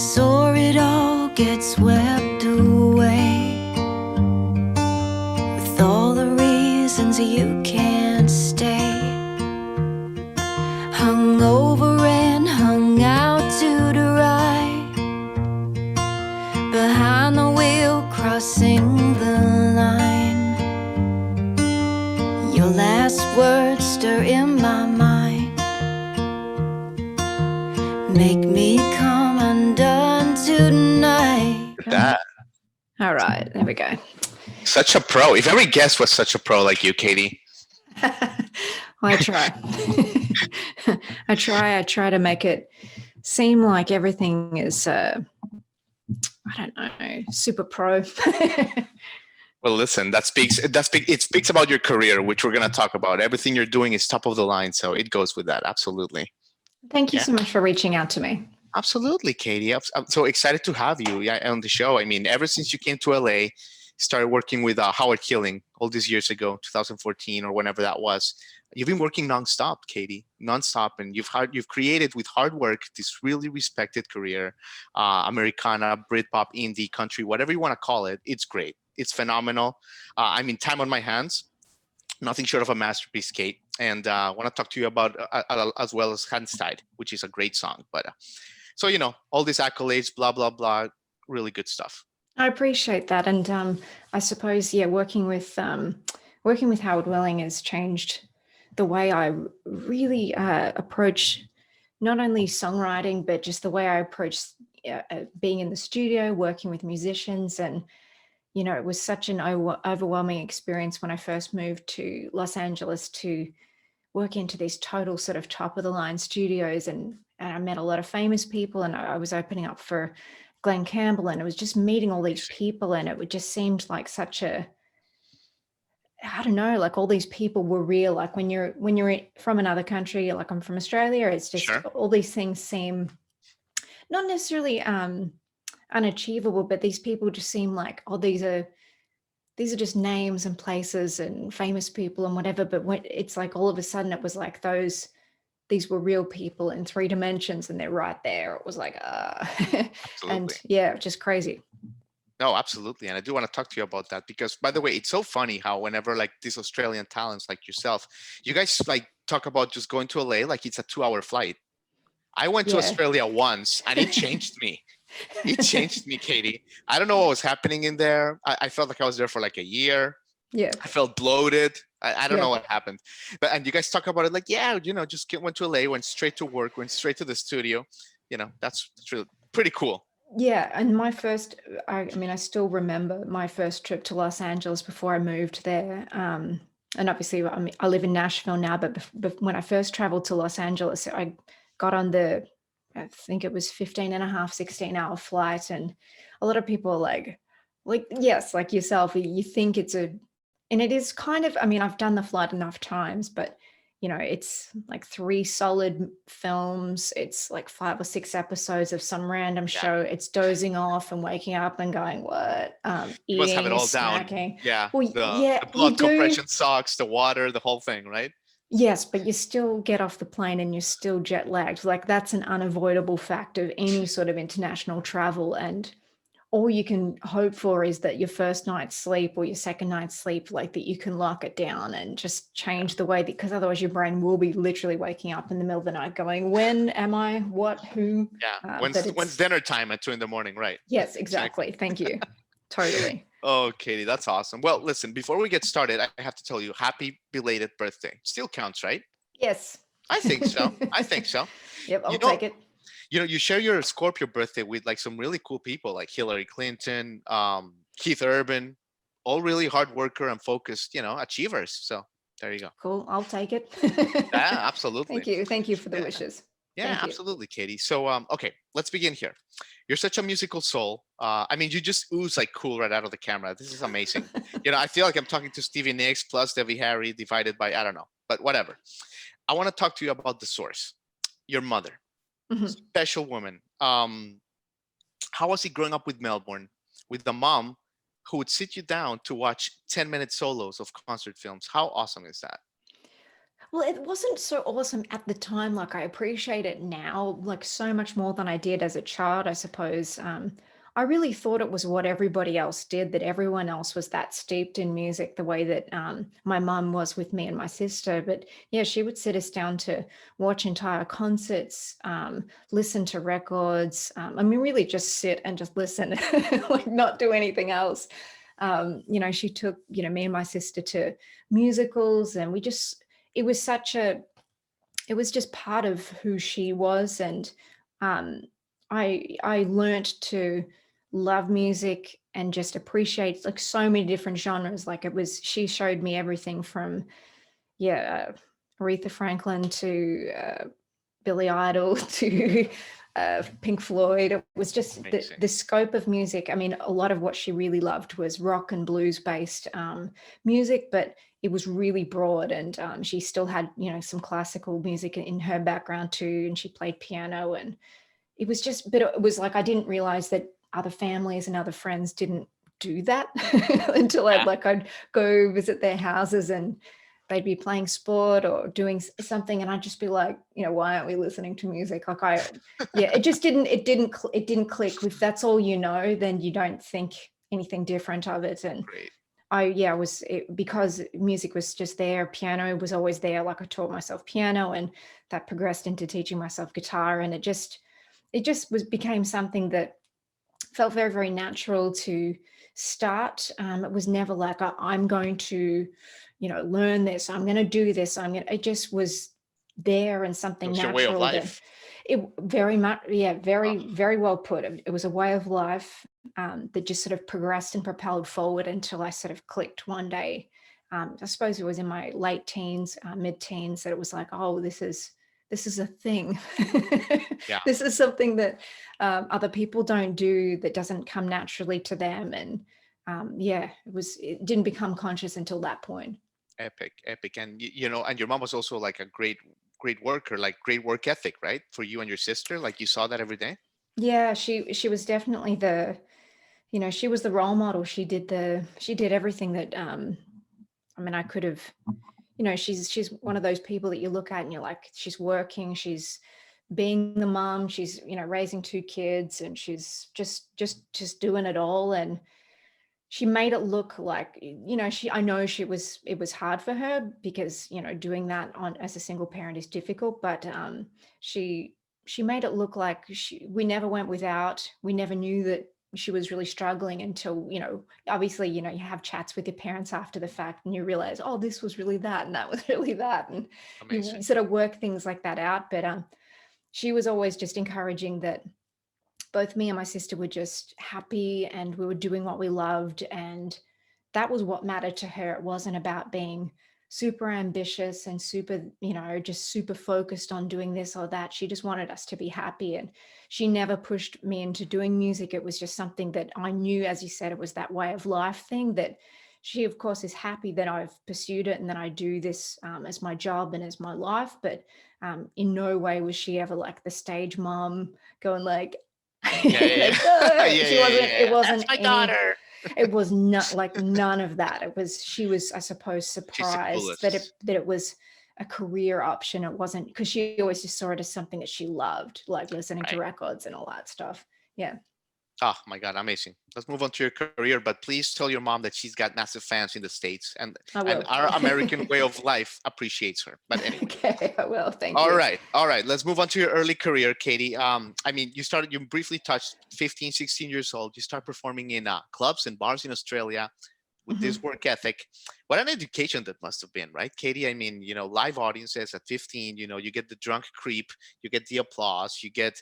So it all gets swept away with all the reasons you can't stay. Hung over and hung out to dry, behind the wheel, crossing the line. Your last words stir in my mind, make me come undone tonight. That All right, there we go. such a pro. If every guest was such a pro like you, Katie. I try. I try to make it seem like everything is, I don't know, super pro. Well, listen, it speaks about your career, which we're going to talk about. Everything you're doing is top of the line, so it goes with that. Absolutely. Thank you so much for reaching out to me. Absolutely, Katie. I'm so excited to have you on the show. I mean, ever since you came to LA, started working with Howard Killing all these years ago, 2014 or whenever that was. You've been working nonstop, Katie, nonstop, and you've created with hard work this really respected career, Americana, Britpop, indie, country, whatever you want to call it. It's great. It's phenomenal. I mean, time on my hands, nothing short of a masterpiece, Kate. And I want to talk to you about as well as Handstide, which is a great song. But so, all these accolades, blah, blah, blah, really good stuff. I appreciate that. And I suppose, working with Howard Welling has changed the way I really approach not only songwriting, but just the way I approach being in the studio, working with musicians. And, it was such an overwhelming experience when I first moved to Los Angeles to work into these total sort of top of the line studios. And I met a lot of famous people, and I was opening up for Glenn Campbell, and it was just meeting all these people, and it just seemed like such a, I don't know, like all these people were real. Like when you're from another country, like I'm from Australia, it's just all these things seem not necessarily unachievable, but these people just seem like, oh, these are just names and places and famous people and whatever. But when it's like all of a sudden it was like these were real people in 3 dimensions, and they're right there. It was like, and just crazy. No, absolutely. And I do want to talk to you about that because, by the way, it's so funny how whenever like these Australian talents like yourself, you guys like talk about just going to LA like it's a 2-hour flight. I went to Australia once and it changed me. It changed me, Katie. I don't know what was happening in there. I felt like I was there for like a year. Yeah. I felt bloated. I don't know what happened. And you guys talk about it like, just went to LA, went straight to work, went straight to the studio. That's really pretty cool. Yeah. And my first, I still remember my first trip to Los Angeles before I moved there. And obviously I live in Nashville now, but when I first traveled to Los Angeles, I got on I think it was 16-hour flight. And a lot of people like, yes, like yourself, you think and it is kind of, I've done the flight enough times, but it's like 3 solid films. It's like 5 or 6 episodes of some random show. It's dozing off and waking up and going, what? You must have it all snacking. down. Yeah. Well, the blood compression socks, the water, the whole thing, right? Yes, but you still get off the plane and you're still jet lagged. Like that's an unavoidable fact of any sort of international travel. And all you can hope for is that your first night's sleep or your second night's sleep, like that you can lock it down and just change the way because otherwise your brain will be literally waking up in the middle of the night going, when am I, what, who? Yeah, when's dinner time at 2 a.m, right? Yes, exactly. Thank you. Totally. Oh, Katie, that's awesome. Well, listen, before we get started, I have to tell you, happy belated birthday. Still counts, right? Yes. I think so. Yep, I'll take it. You share your Scorpio birthday with like some really cool people like Hillary Clinton, Keith Urban, all really hard worker and focused, achievers. So there you go. Cool. I'll take it. Yeah, absolutely. Thank you. Thank you for the wishes. Yeah, absolutely, Katie. So, okay, let's begin here. You're such a musical soul. You just ooze like cool right out of the camera. This is amazing. I feel like I'm talking to Stevie Nicks plus Debbie Harry divided by, I don't know, but whatever. I want to talk to you about the source, your mother, special woman. How was it growing up with Melbourne, with the mom who would sit you down to watch 10-minute solos of concert films? How awesome is that? Well, it wasn't so awesome at the time. Like, I appreciate it now, like, so much more than I did as a child, I suppose. I really thought it was what everybody else did, that everyone else was that steeped in music the way that my mum was with me and my sister. But yeah, she would sit us down to watch entire concerts, listen to records. I mean, really just sit and just listen, like, not do anything else. She took, me and my sister to musicals, and it was such a it was just part of who she was. And um, I learned to love music and just appreciate, like, so many different genres. Like, she showed me everything from, yeah, Aretha Franklin to Billy Idol to Pink Floyd. It was just Amazing. the scope of music. I mean, a lot of what she really loved was rock and blues based music, but it was really broad. And she still had, some classical music in her background too. And she played piano. And it was just, but it was like, I didn't realize that other families and other friends didn't do that until Yeah. I'd go visit their houses, and they'd be playing sport or doing something, and I'd just be like, why aren't we listening to music? Like, it didn't click. If that's all then you don't think anything different of it. And Great. because music was just there. Piano was always there. Like, I taught myself piano, and that progressed into teaching myself guitar, and it just became something that felt very, very natural to start. It was never like, I'm going to, learn this. I'm going to do this. It just was there, and It something was your way of natural that life. it very much, yeah, Oh, very, very well put. It was a way of life that just sort of progressed and propelled forward until I sort of clicked one day. I suppose it was in my late teens, mid-teens, that it was like, oh, this is a thing. yeah. This is something that other people don't do, that doesn't come naturally to them. And it didn't become conscious until that point. Epic, epic. And and your mom was also like a great worker, like great work ethic, right? For you and your sister, like you saw that every day. Yeah, she was definitely she was the role model. She did everything that I mean, I could have, she's one of those people that you look at and you're like, she's working, she's being the mom, she's, raising two kids, and she's just doing it all. And she made it look like, I know it was hard for her, because, doing that on as a single parent is difficult. But she she made it look like we never went without. We never knew that she was really struggling until, obviously, you have chats with your parents after the fact, and you realize, oh, this was really that, and that was really that. And you Amazing. sort of work things like that out. But she was always just encouraging that both me and my sister were just happy, and we were doing what we loved. And that was what mattered to her. It wasn't about being super ambitious and super, just super focused on doing this or that. She just wanted us to be happy. And she never pushed me into doing music. It was just something that I knew, as you said, it was that way of life thing. That she, of course, is happy that I've pursued it and that I do this as my job and as my life. But in no way was she ever like the stage mom going like, Yeah, yeah, like, yeah. Yeah, she yeah, wasn't, it yeah. That's wasn't my any, daughter. it was not like none of that. She was, I suppose, She's the surprised coolest. that it was a career option. It wasn't, because she always just saw it as something that she loved, like listening to Right. records and all that stuff. Yeah. Oh my God, amazing. Let's move on to your career, but please tell your mom that she's got massive fans in the States, I and will. our American way of life appreciates her. But anyway. Okay, I will. Thank All you. right. All right. Let's move on to your early career, Katie. I mean, you briefly touched 15, 16 years old. You start performing in clubs and bars in Australia with Mhm. this work ethic. What an education that must have been, right, Katie? I mean, live audiences at 15, you get the drunk creep, you get the applause, you get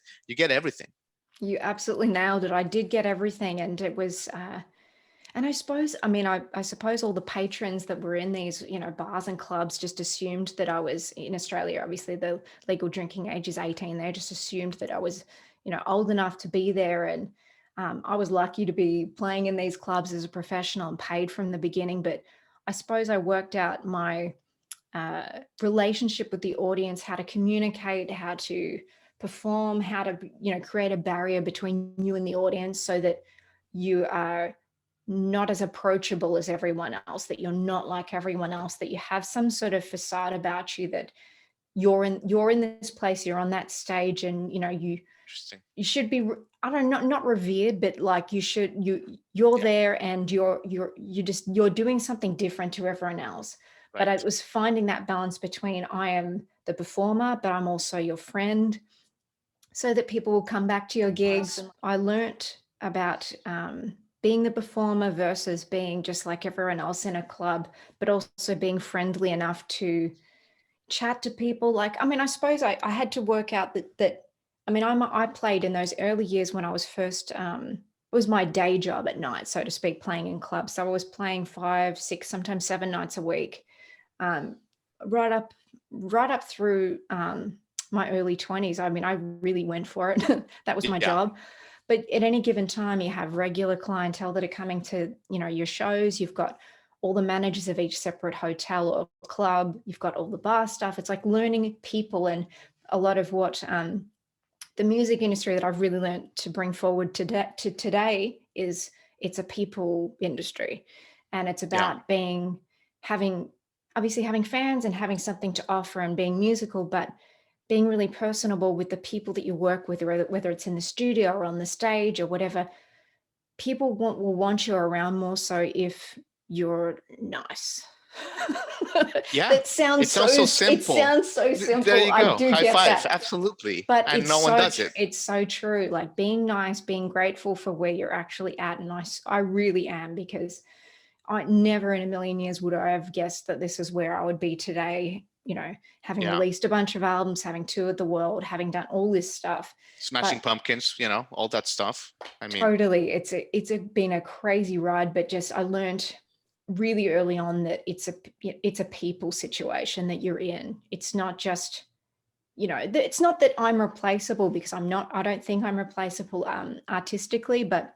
everything. You absolutely nailed it. I did get everything, and it was and I suppose, I mean, I suppose all the patrons that were in these, bars and clubs just assumed that I was in Australia. Obviously, the legal drinking age is 18. They just assumed that I was, old enough to be there. And I was lucky to be playing in these clubs as a professional and paid from the beginning. But I suppose I worked out my relationship with the audience, how to communicate, how to perform, how to, create a barrier between you and the audience, so that you are not as approachable as everyone else, that you're not like everyone else, that you have some sort of facade about you, that you're in this place, you're on that stage, and Interesting. you should be, I don't know, not revered, but like you're Yeah. there, and you're doing something different to everyone else. But Right. I was finding that balance between, I am the performer, but I'm also your friend, so that people will come back to your gigs. I learnt about being the performer versus being just like everyone else in a club, but also being friendly enough to chat to people. Like, I mean, I suppose I had to work out that I mean, I played in those early years when I was first, it was my day job at night, so to speak, playing in clubs. So I was playing 5, 6, sometimes 7 nights a week, um, right up through my early 20s. I mean, I really went for it. That was my Yeah. job. But at any given time, you have regular clientele that are coming to, your shows. You've got all the managers of each separate hotel or club. You've got all the bar stuff. It's like learning people, and a lot of what the music industry that I've really learned to bring forward to today is, it's a people industry, and it's Yeah. about having obviously having fans and having something to offer and being musical, but being really personable with the people that you work with, whether it's in the studio or on the stage or whatever. People will want you around more so if you're nice. Yeah. That sounds It sounds so it simple. sounds so There simple. you I go. do High get five. that. Absolutely. But And no one does it. it's so true. Like, being nice, being grateful for where you're actually at. And I really am, because I never in a million years would I have guessed that this is where I would be today, having Yeah. released a bunch of albums, having toured the world, having done all this stuff. Smashing But Pumpkins, all that stuff. I mean, totally, been a crazy ride, but just I learned really early on that it's a people situation that you're in. It's not just, it's not that I'm replaceable, because I'm not. I don't think I'm replaceable artistically, but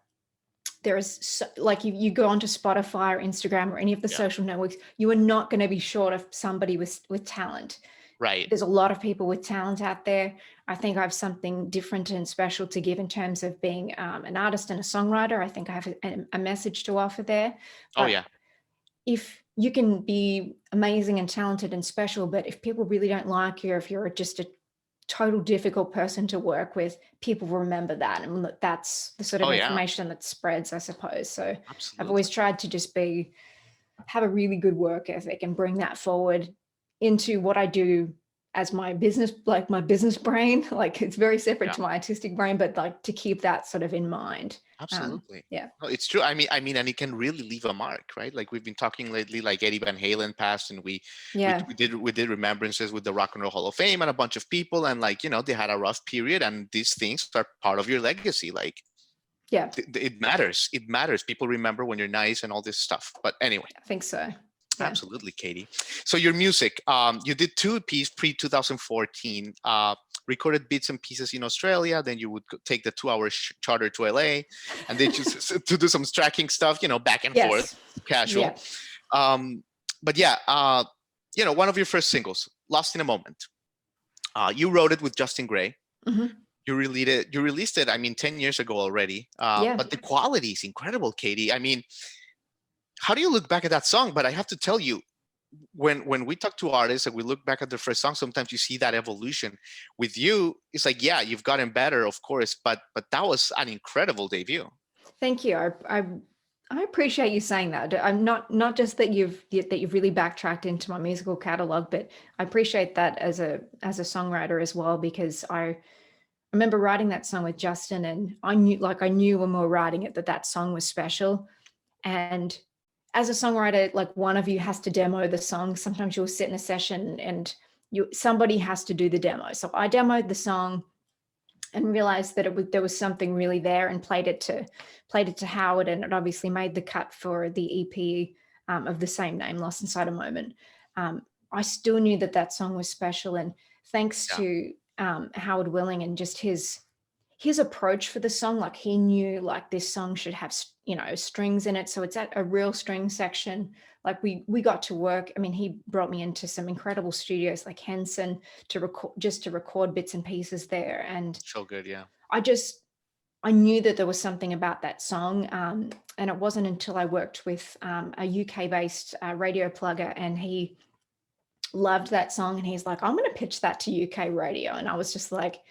there is like, you go onto Spotify or Instagram or any of the yeah. social networks, you are not going to be short of somebody with talent. Right. There's a lot of people with talent out there. I think I have something different and special to give in terms of being an artist and a songwriter. I think I have a message to offer there. Oh, But yeah. if you can be amazing and talented and special, but if people really don't like you, or if you're just a total difficult person to work with, people remember that, and that's the sort of Oh, yeah. information that spreads, I suppose. So I've always Absolutely. tried to just have a really good work ethic and bring that forward into what I do as my business, like my business brain. Like, it's very separate Yeah. to my artistic brain, but like, to keep that sort of in mind. Absolutely. Yeah. No, it's true. I mean, and it can really leave a mark, right? Like, we've been talking lately, like Eddie Van Halen passed, and Yeah. we did remembrances with the Rock and Roll Hall of Fame and a bunch of people, and like, they had a rough period, and these things are part of your legacy. Like, Yeah, it matters. It matters. People remember when you're nice and all this stuff. But anyway, I think so. Yeah. absolutely, Katie. So your music, you did 2 EPs pre 2014. Recorded bits and pieces in Australia, then you would take the 2-hour charter to LA, and then just to do some tracking stuff, back and Yes. forth, casual. Yeah. But yeah, one of your first singles, "Lost in a Moment," you wrote it with Justin Gray. Mhm. You released it, I mean, 10 years ago already. Yeah. But the quality is incredible, Katie. I mean, how do you look back at that song? But I have to tell you, when we talk to artists and we look back at their first song, sometimes you see that evolution. With you, it's like, yeah, you've gotten better, of course, but that was an incredible debut. Thank you. I appreciate you saying that. I'm not just that you've really backtracked into my musical catalog, but I appreciate that as a songwriter as well, because I remember writing that song with Justin, and I knew when we were writing it that song was special. And as a songwriter, like, one of you has to demo the song. Sometimes you'll sit in a session and somebody has to do the demo. So I demoed the song and realized that there was something really there, and played it to Howard, and it obviously made the cut for the EP of the same name, Lost Inside a Moment. I still knew that song was special, and thanks to Howard Willing and just his approach for the song, like, he knew, like, this song should have strings in it, so it's at a real string section. Like, we got to work. I mean, he brought me into some incredible studios like Henson to record bits and pieces there, and So good, yeah. I I knew that there was something about that song. And it wasn't until I worked with a UK-based radio plugger, and he loved that song, and he's like, I'm going to pitch that to UK radio. And I was just like,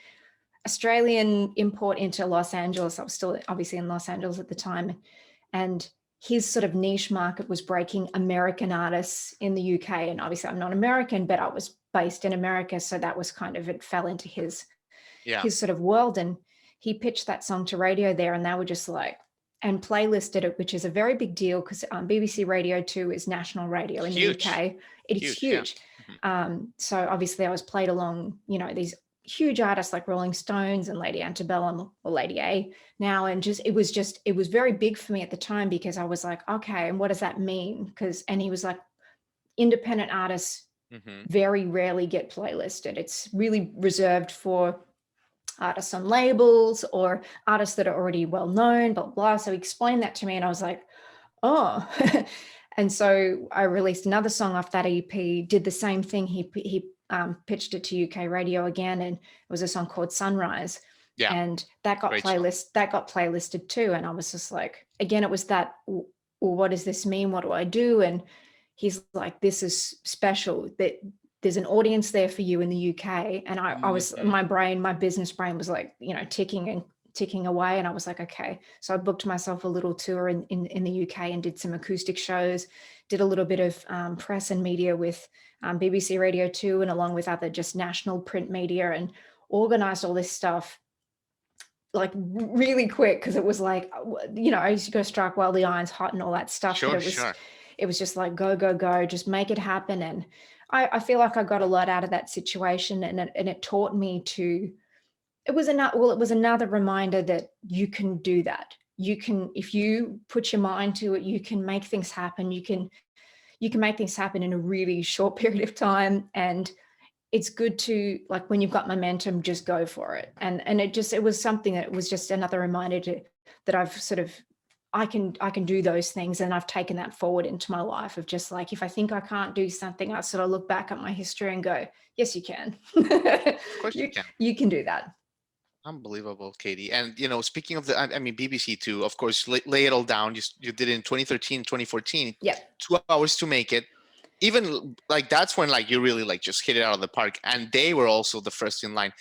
Australian import into Los Angeles. I was still obviously in Los Angeles at the time. And his sort of niche market was breaking American artists in the UK. And obviously I'm not American, but I was based in America. So that was kind of, it fell into his sort of world. And he pitched that song to radio there, and they were just like, and playlisted it, which is a very big deal because BBC Radio 2 is national radio in the UK. It's huge. Yeah. So obviously I was played along, these huge artists like Rolling Stones and Lady Antebellum, or Lady A now. And it was very big for me at the time, because I was like, okay, and what does that mean? And he was like, independent artists very rarely get playlisted. It's really reserved for artists on labels or artists that are already well known, blah, blah. So he explained that to me, and I was like, oh. And so I released another song off that EP, did the same thing. He pitched it to UK radio again, and it was a song called Sunrise. Yeah. And that got playlisted too. And I was just like, again, it was that, well, what does this mean? What do I do? And he's like, this is special, that there's an audience there for you in the UK. And I was, my business brain was like, ticking away. And I was like, okay. So I booked myself a little tour in the UK and did some acoustic shows, did a little bit of press and media with BBC Radio 2, and along with other just national print media, and organized all this stuff like really quick, because it was like, I used to go strike while the iron's hot and all that stuff. Sure, but it was just like, go, just make it happen. And I feel like I got a lot out of that situation, and it taught me to, it was another reminder that you can do that. You can, if you put your mind to it, you can make things happen. You can make things happen in a really short period of time. And it's good to, like, when you've got momentum, just go for it. And it was something that was just another reminder that I've sort of, I can do those things. And I've taken that forward into my life of just like, if I think I can't do something, I sort of look back at my history and go, yes, you can. Of course you can. You can do that. Unbelievable, Katie. And, speaking of BBC too, of course, lay it all down. You did it in 2013, 2014. Yeah. 2 hours to make it. Even like, that's when like you really like just hit it out of the park. And they were also the first in line.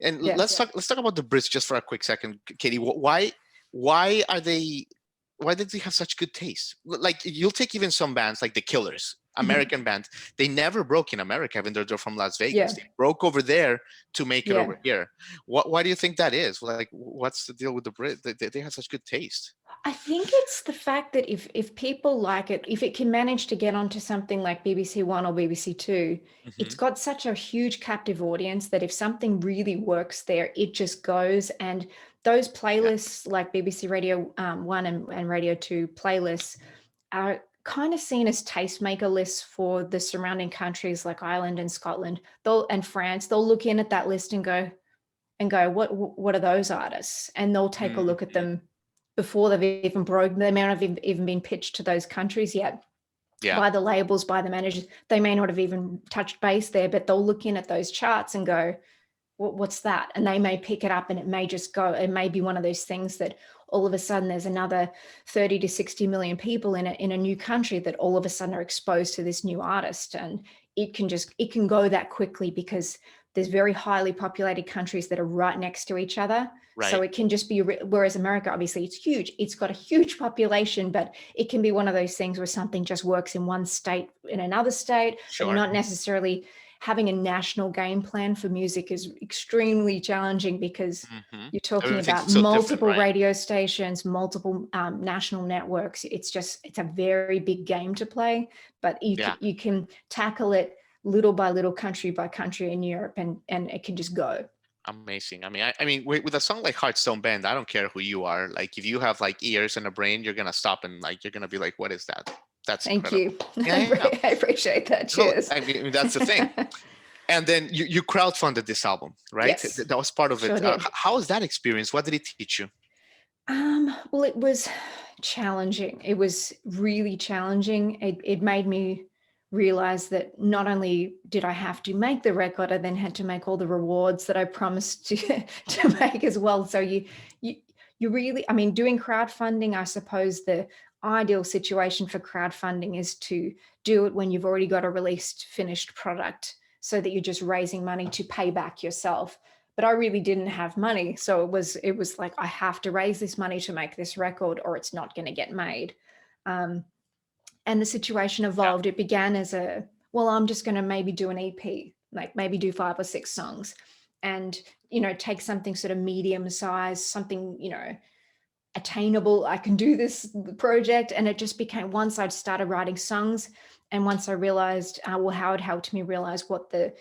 And let's talk about the Brits just for a quick second, Katie. Why did they have such good taste? Like, you'll take even some bands like the Killers, American band. They never broke in America, even though they're from Las Vegas. They broke over there to make it over here. Why do you think that is? Like, what's the deal with the Brit? They have such good taste. I think it's the fact that if people like it, if it can manage to get onto something like BBC One or BBC Two, it's got such a huge captive audience that if something really works there, it just goes. And those playlists, like BBC Radio 1 and Radio 2 playlists, are kind of seen as tastemaker lists for the surrounding countries like Ireland and Scotland and France. They'll look in at that list and go, what are those artists? And they'll take a look at them before they've even broken. They may not have even been pitched to those countries yet. By the labels, by the managers. They may not have even touched base there, but they'll look in at those charts and go, what's that? And they may pick it up, and it may just go. It may be one of those things that all of a sudden there's another 30 to 60 million people in a new country that all of a sudden are exposed to this new artist. And it can go that quickly, because there's very highly populated countries that are right next to each other. Right. So it can just be, whereas America, obviously it's huge. It's got a huge population, but it can be one of those things where something just works in one state, in another state, but not necessarily. Having a national game plan for music is extremely challenging, because you're talking about multiple radio stations, multiple national networks. It's a very big game to play, but you can tackle it little by little, country by country in Europe, and it can just go. Amazing. I mean, with a song like Heartstone Band, I don't care who you are. Like, if you have like ears and a brain, you're gonna stop and like you're gonna be like, what is that? That's Thank incredible. you. I appreciate that. Cheers. No, I mean, that's the thing. And then you crowdfunded this album, right? Yes. That was part of it. How was that experience? What did it teach you? Well, it was challenging. It was really challenging. It made me realize that not only did I have to make the record, I then had to make all the rewards that I promised to make as well. So you really, I mean, doing crowdfunding, I suppose the ideal situation for crowdfunding is to do it when you've already got a released finished product so that you're just raising money to pay back yourself. But I really didn't have money. So it was like, I have to raise this money to make this record or it's not going to get made. And the situation evolved. It began as well, I'm just going to maybe do an EP, like maybe do 5 or 6 songs and, take something sort of medium size, something, attainable. I can do this project. And it just became, once I'd started writing songs and once I realized, how it helped me realize what the,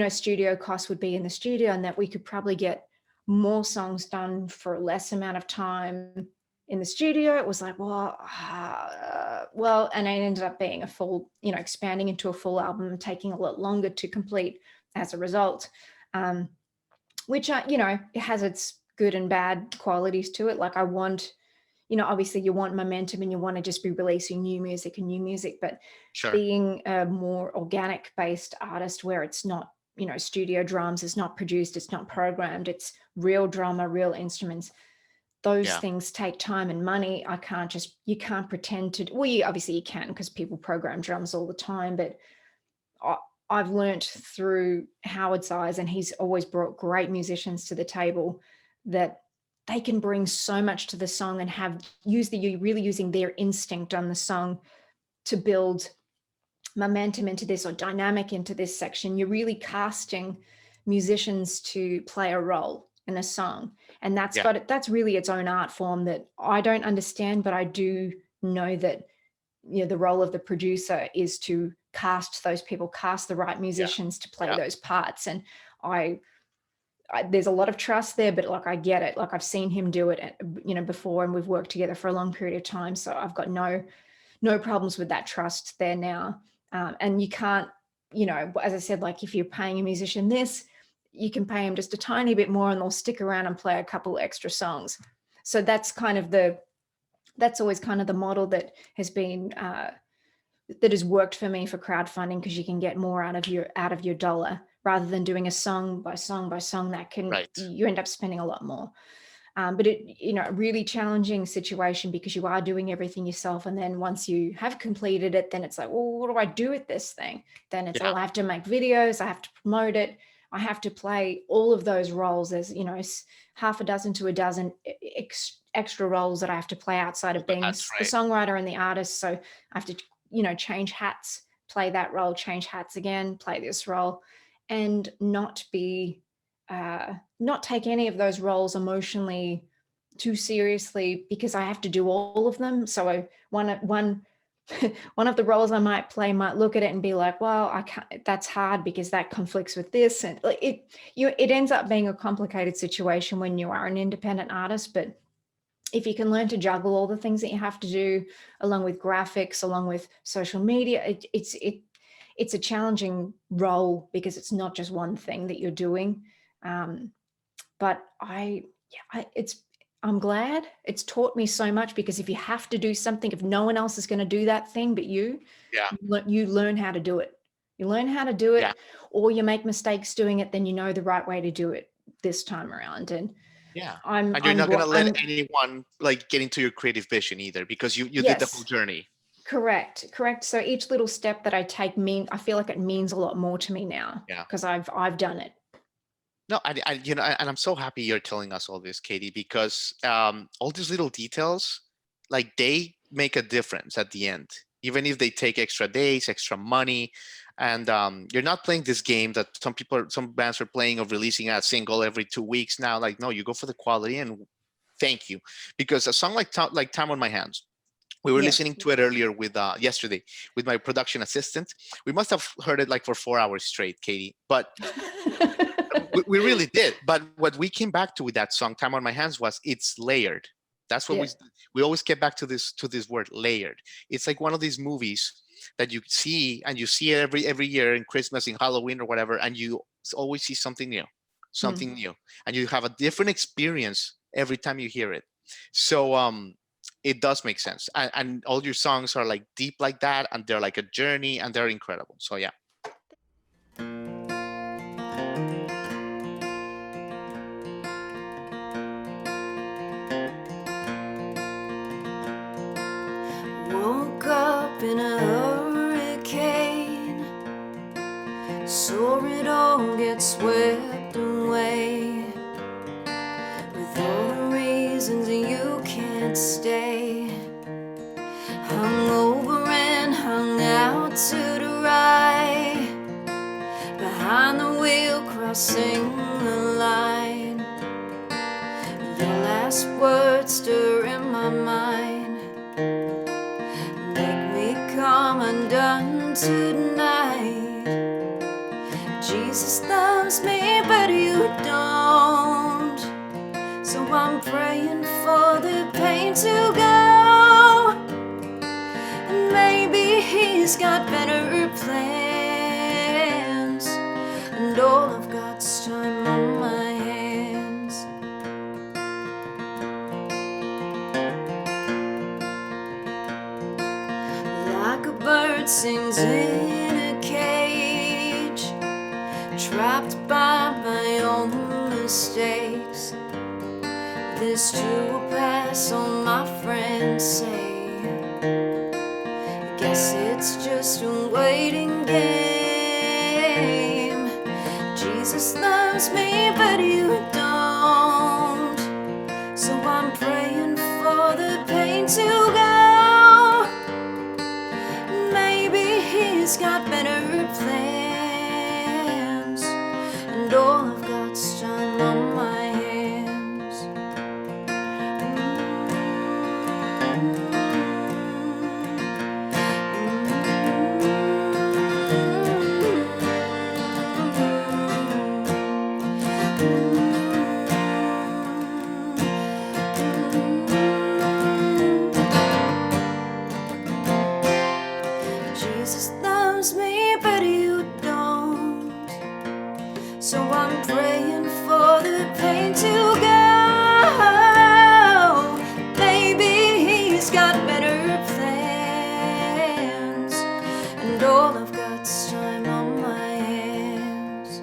studio cost would be in the studio and that we could probably get more songs done for a less amount of time in the studio. It was like, well, and it ended up being a full, expanding into a full album and taking a lot longer to complete as a result, which, it has its good and bad qualities to it. Like I want, obviously you want momentum and you want to just be releasing new music, but Sure. being a more organic based artist where it's not, studio drums, it's not produced, it's not programmed, it's real drummer, real instruments. Those things take time and money. You can't pretend to, well, obviously you can because people program drums all the time, but I've learned through Howard's eyes, and he's always brought great musicians to the table, that they can bring so much to the song and you're really using their instinct on the song to build momentum into this or dynamic into this section. You're really casting musicians to play a role in a song, and that's really its own art form that I don't understand, but I do know that the role of the producer is to cast those people, cast the right musicians to play those parts. And I there's a lot of trust there, but like I get it. Like I've seen him do it, before, and we've worked together for a long period of time. So I've got no problems with that trust there now. And you can't, as I said, like if you're paying a musician this, you can pay him just a tiny bit more and they'll stick around and play a couple extra songs. So that's always kind of the model that has been, that has worked for me for crowdfunding, because you can get more out of your dollar rather than doing a song by song by song that can, you end up spending a lot more. But a really challenging situation because you are doing everything yourself. And then once you have completed it, then it's like, well, what do I do with this thing? Then it's, I have to make videos, I have to promote it, I have to play all of those roles. There's, half a dozen to a dozen extra roles that I have to play outside of being the songwriter and the artist. So I have to, change hats, play that role, change hats again, play this role, and not take any of those roles emotionally too seriously, because I have to do all of them. So one of the roles I might play might look at it and be like, well, I can't, that's hard because that conflicts with this. And it ends up being a complicated situation when you are an independent artist. But if you can learn to juggle all the things that you have to do, along with graphics, along with social media, it's a challenging role because it's not just one thing that you're doing. But I'm glad it's taught me so much, because if you have to do something, if no one else is going to do that thing but you learn how to do it. You learn how to do it, or you make mistakes doing it, then you know the right way to do it this time around. And and you're not going to let anyone like get into your creative vision either, because you did the whole journey. Correct. So each little step that I take I feel like it means a lot more to me now, because I've done it. No, and I'm so happy you're telling us all this, Katie, because all these little details, like they make a difference at the end, even if they take extra days, extra money. And you're not playing this game that some bands are playing of releasing a single every 2 weeks now. Like, no, you go for the quality, and thank you. Because a song like Time on My Hands, we were listening to it earlier yesterday with my production assistant. We must have heard it like for 4 hours straight, Katie, but we really did. But what we came back to with that song, Time on My Hands, was it's layered. That's what we always get back to this word, layered. It's like one of these movies that you see, and you see it every year in Christmas, in Halloween or whatever, and you always see something new, and you have a different experience every time you hear it. So it does make sense, and all your songs are like deep like that, and they're like a journey, and they're incredible. So yeah. can't stay. Hung over and hung out to the right, behind the wheel, crossing the line. Your last words stir in my mind, make me come undone tonight. Jesus loves me, but you don't, so I'm praying for the pain to go. And maybe he's got better plans, and all of God's time on my hands. Like a bird sings in a cage, trapped by my own mistakes. This too will pass, all my friends say. Guess it's just a waiting game. Jesus loves me, but you don't, so I'm praying for the pain to go. Maybe he's got better plans, and all of God's time on my hands. Jesus loves me, but you don't, so I'm praying for the pain to go. Maybe he's got better plans, and all of God's time on my hands.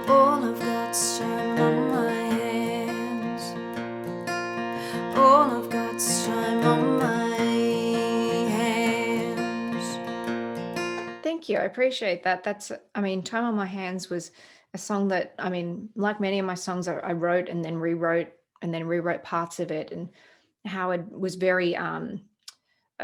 All of God's time on my hands. All of God's time on my hands. Thank you. I appreciate that. I mean, Time on My Hands was a song that, I mean, like many of my songs, I wrote and then rewrote parts of it. And Howard was very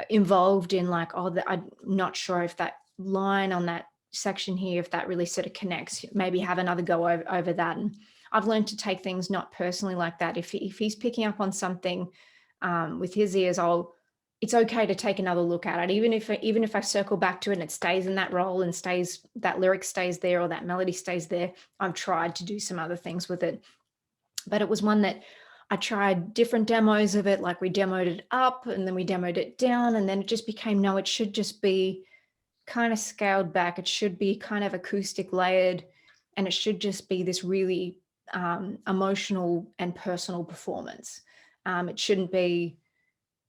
involved in like, I'm not sure if that line on that section here, if that really sort of connects, maybe have another go over that. And I've learned to take things not personally like that. If he's picking up on something with his ears, it's okay to take another look at it, even if I circle back to it and it stays in that role and that lyric stays there or that melody stays there. I've tried to do some other things with it, but it was one that I tried different demos of it. Like we demoed it up and then we demoed it down, and then it just became, no, it should just be kind of scaled back. It should be kind of acoustic layered, and it should just be this really emotional and personal performance. It shouldn't be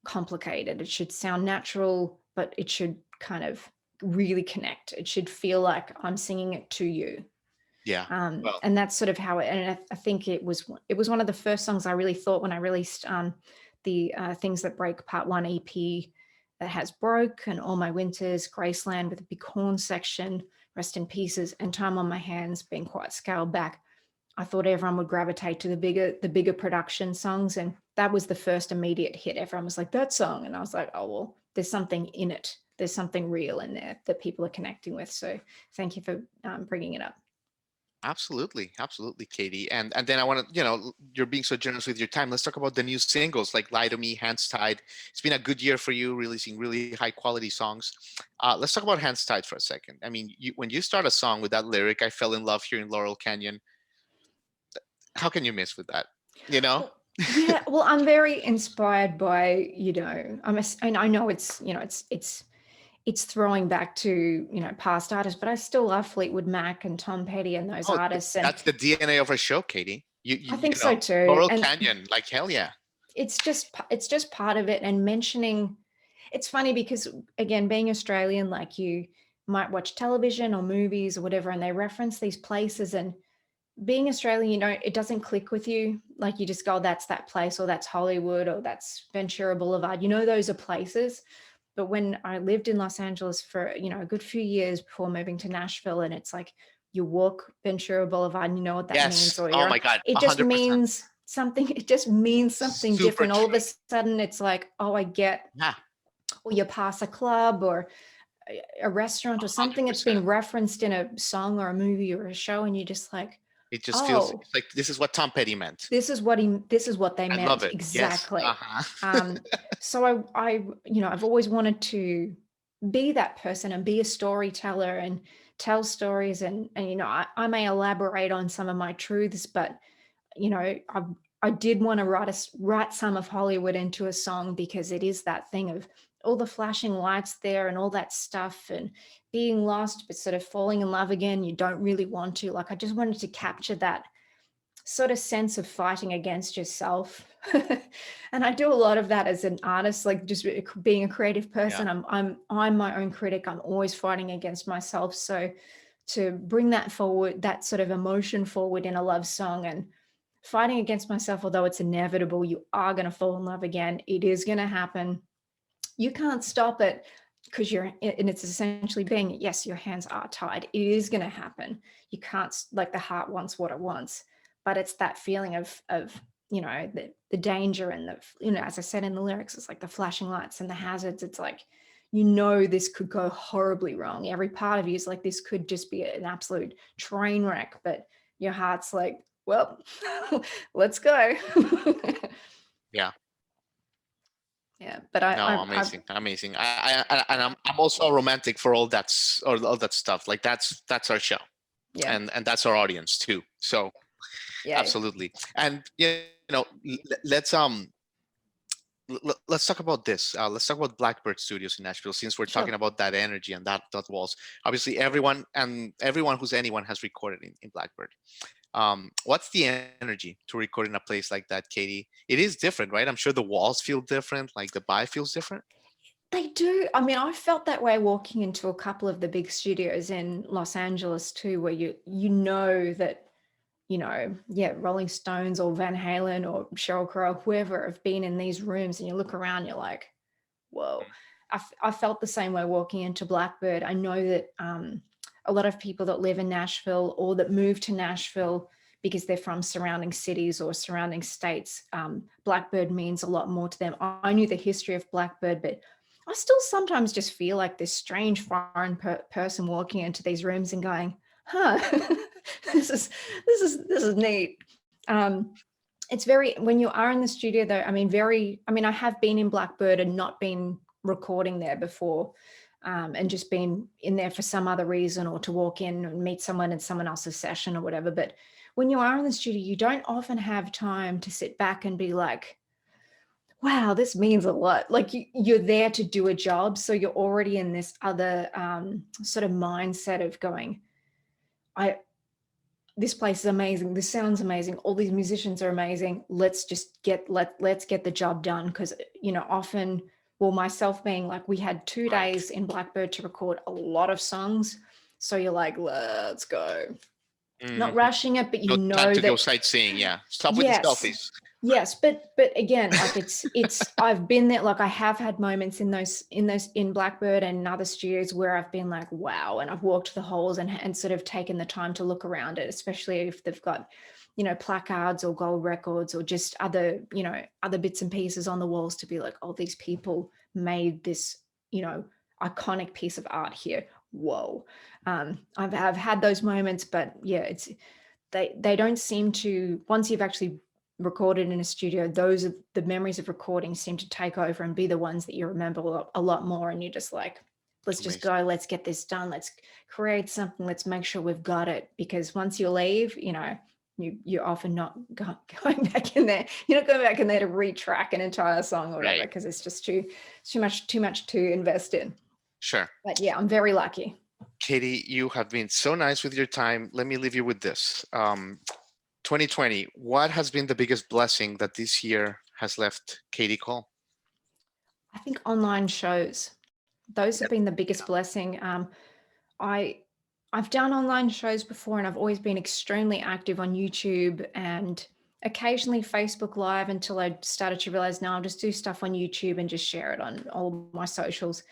complicated. It should sound natural, but it should kind of really connect. It should feel like I'm singing it to you. Yeah. And that's sort of how I think it was one of the first songs I really thought when I released the Things That Break Part 1 EP that has Broke and All My Winters, Graceland with a big horn section, Rest in Pieces, and Time on My Hands being quite scaled back. I thought everyone would gravitate to the bigger production songs, and that was the first immediate hit. Everyone was like, that song, and I was like, oh well, there's something in it. There's something real in there that people are connecting with. So thank you for bringing it up. Absolutely, Katie. And then I want to, you're being so generous with your time. Let's talk about the new singles like Lie to Me, Hands Tied. It's been a good year for you, releasing really high quality songs. Let's talk about Hands Tied for a second. I mean, when you start a song with that lyric, I fell in love here in Laurel Canyon. How can you miss with that? Yeah, well, I'm very inspired by, and I know it's throwing back to, past artists, but I still love Fleetwood Mac and Tom Petty and those artists. And that's the DNA of our show, Katie. I think so too. Laurel Canyon, like hell yeah. It's just part of it. And mentioning, it's funny because again, being Australian, like you might watch television or movies or whatever, and they reference these places, and being Australian, it doesn't click with you. Like you just go, oh, that's that place, or that's Hollywood, or that's Ventura Boulevard. Those are places. But when I lived in Los Angeles for, a good few years before moving to Nashville, and it's like you walk Ventura Boulevard and you know what that means. Or oh my God, it just 100%. means something, it just means something Super different. All of true. a sudden it's like, oh, I get, Yeah, or you pass a club or a restaurant or something that's 100%. been referenced in a song or a movie or a show, and you're just like, It just feels oh, like this is what Tom Petty meant. this is what they I love meant. it. Yes. Exactly. Uh-huh. So I've always wanted to be that person and be a storyteller and tell stories, and I may elaborate on some of my truths, but I did want to write some of Hollywood into a song, because it is that thing of all the flashing lights there and all that stuff, and being lost but sort of falling in love again. You don't really want to. Like, I just wanted to capture that sort of sense of fighting against yourself. And I do a lot of that as an artist, like just being a creative Yeah. person. I'm my own critic. I'm always fighting against myself. So to bring that forward, that sort of emotion forward in a love song, and fighting against myself, although it's inevitable, you are going to fall in love again. It is going to happen. You can't stop it, because and it's essentially being, yes, your hands are tied. It is going to happen. You can't, like, the heart wants what it wants, but it's that feeling of the danger and as I said in the lyrics, it's like the flashing lights and the hazards. It's like, this could go horribly wrong. Every part of you is like, this could just be an absolute train wreck, but your heart's like, well, let's go. Yeah. Yeah, but No, amazing, amazing. And I'm also a romantic for or all that stuff. Like that's our show, yeah, and that's our audience too. So yeah, absolutely. And let's let's talk about this. Let's talk about Blackbird Studios in Nashville, since we're sure. talking about that energy and that walls. Obviously, everyone who's anyone has recorded in Blackbird. What's the energy to record in a place like that, Katie? It is different, right? I'm sure the walls feel different, like the vibe feels different. They do. I mean, I felt that way walking into a couple of the big studios in Los Angeles too, where that, yeah, Rolling Stones or Van Halen or Sheryl Crow, whoever have been in these rooms, and you look around, you're like, whoa. I felt the same way walking into Blackbird. I know that a lot of people that live in Nashville or that move to Nashville because they're from surrounding cities or surrounding states, Blackbird means a lot more to them. I knew the history of Blackbird, but I still sometimes just feel like this strange foreign person walking into these rooms and going, huh, this is neat. It's very, when you are in the studio though, I have been in Blackbird and not been recording there before, and just been in there for some other reason, or to walk in and meet someone in someone else's session or whatever. But when you are in the studio, you don't often have time to sit back and be like, wow, this means a lot. Like, you're there to do a job. So you're already in this other sort of mindset of going, this place is amazing. This sounds amazing. All these musicians are amazing. Let's get the job done. Because, often, well, myself being like, we had 2 days in Blackbird to record a lot of songs. So you're like, let's go. Not Mhm. rushing it, but No time to go that, sightseeing. Yeah, stop with the yes, selfies. yes, but again, like, it's I've been there. Like, I have had moments in Blackbird and in other studios where I've been like, wow, and I've walked the halls and sort of taken the time to look around it, especially if they've got, placards or gold records or just other bits and pieces on the walls, to be like, oh, these people made this, iconic piece of art here. Whoa. I've had those moments, but yeah, they don't seem to, once you've actually recorded in a studio, those are the memories of recording seem to take over and be the ones that you remember a lot more. And you're just like, let's just Amazing. go, let's get this done, let's create something, let's make sure we've got it. Because once you leave, you're often not going back in there. You're not going back in there to retrack an entire song or whatever, Right. because it's just too much to invest in. Sure. But yeah, I'm very lucky. Katie, you have been so nice with your time. Let me leave you with this. 2020, what has been the biggest blessing that this year has left Katie Cole? I think online shows, those have Yep. been the biggest blessing. I've done online shows before, and I've always been extremely active on YouTube and occasionally Facebook Live, until I started to realize, now I'll just do stuff on YouTube and just share it on all my socials.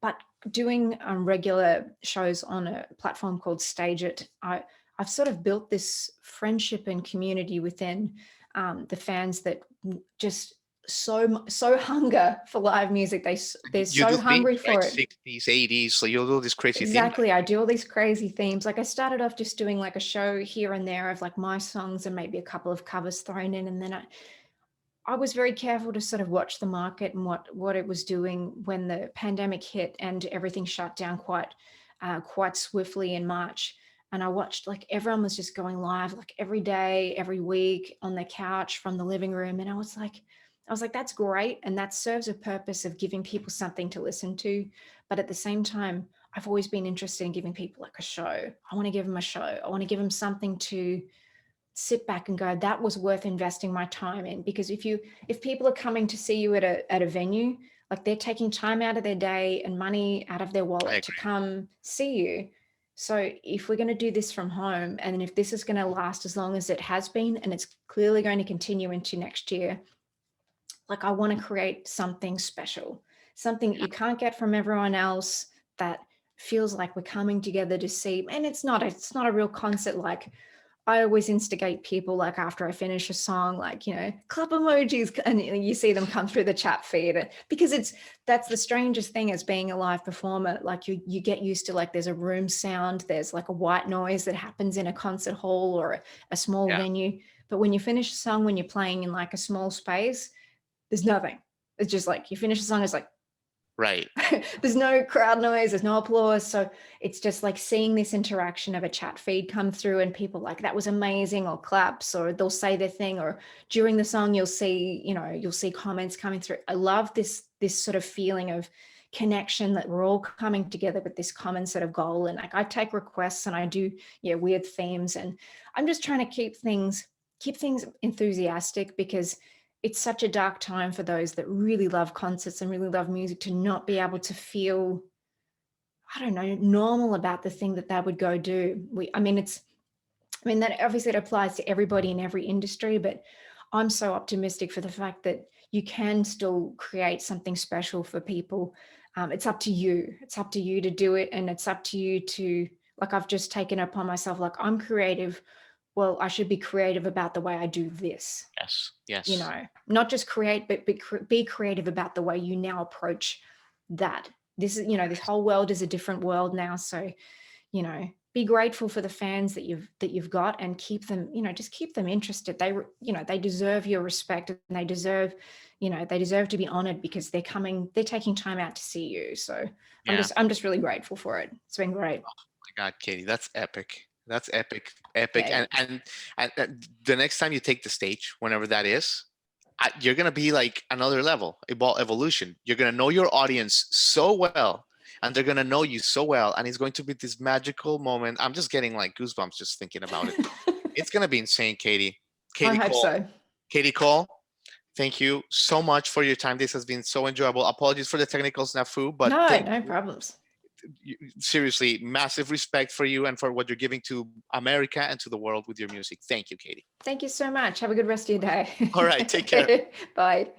But doing regular shows on a platform called Stage It, I've sort of built this friendship and community within the fans that just so hunger for live music. They're You do so themes, hungry right? for it. 60s, 80s. So you'll do this crazy theme. Exactly. I do all these crazy themes. Like I started off just doing like a show here and there of like my songs and maybe a couple of covers thrown in. And then I was very careful to sort of watch the market and what it was doing when the pandemic hit and everything shut down quite swiftly in March. And I watched like everyone was just going live like every day, every week on their couch from the living room. And I was like, that's great. And that serves a purpose of giving people something to listen to. But at the same time, I've always been interested in giving people like a show. I want to give them a show. I want to give them something to sit back and go, that was worth investing my time in. Because if people are coming to see you at a venue, like they're taking time out of their day and money out of their wallet to come see you. So if we're going to do this from home, and if this is going to last as long as it has been, and it's clearly going to continue into next year, like I want to create something special, something you can't get from everyone else, that feels like we're coming together to see. And it's not a real concert. Like I always instigate people, like after I finish a song, like, clap emojis, and you see them come through the chat feed, because that's the strangest thing as being a live performer. Like you get used to, like, there's a room sound, there's like a white noise that happens in a concert hall or a small venue. But when you finish a song, when you're playing in like a small space, there's nothing. It's just like you finish the song, it's like, right. There's no crowd noise, there's no applause. So it's just like seeing this interaction of a chat feed come through and people like, that was amazing, or claps, or they'll say their thing, or during the song you'll see comments coming through. I love this sort of feeling of connection, that we're all coming together with this common sort of goal. And like I take requests and I do weird themes, and I'm just trying to keep things enthusiastic, because it's such a dark time for those that really love concerts and really love music to not be able to feel, I don't know, normal about the thing that they would go do. That obviously it applies to everybody in every industry, but I'm so optimistic for the fact that you can still create something special for people. It's up to you. It's up to you to do it. And it's up to you to, like, I've just taken it upon myself, like, I'm creative. Well, I should be creative about the way I do this. Yes. Not just create, but be creative about the way you now approach that. This is, this whole world is a different world now. So, be grateful for the fans that you've got, and keep them, just keep them interested. They deserve your respect, and they deserve to be honored, because they're taking time out to see you. So I'm just really grateful for it. It's been great. Oh my God, Katie, that's epic. That's epic. Yeah. And the next time you take the stage, whenever that is, you're gonna be like another level, evolution. You're gonna know your audience so well, and they're gonna know you so well, and it's going to be this magical moment. I'm just getting like goosebumps just thinking about it. It's gonna be insane, Katie. I hope Cole. so. Katie Cole, thank you so much for your time. This has been so enjoyable. Apologies for the technical snafu, but No problems. Seriously, massive respect for you and for what you're giving to America and to the world with your music. Thank you, Katie. Thank you so much. Have a good rest of your day. All right, take care. Bye.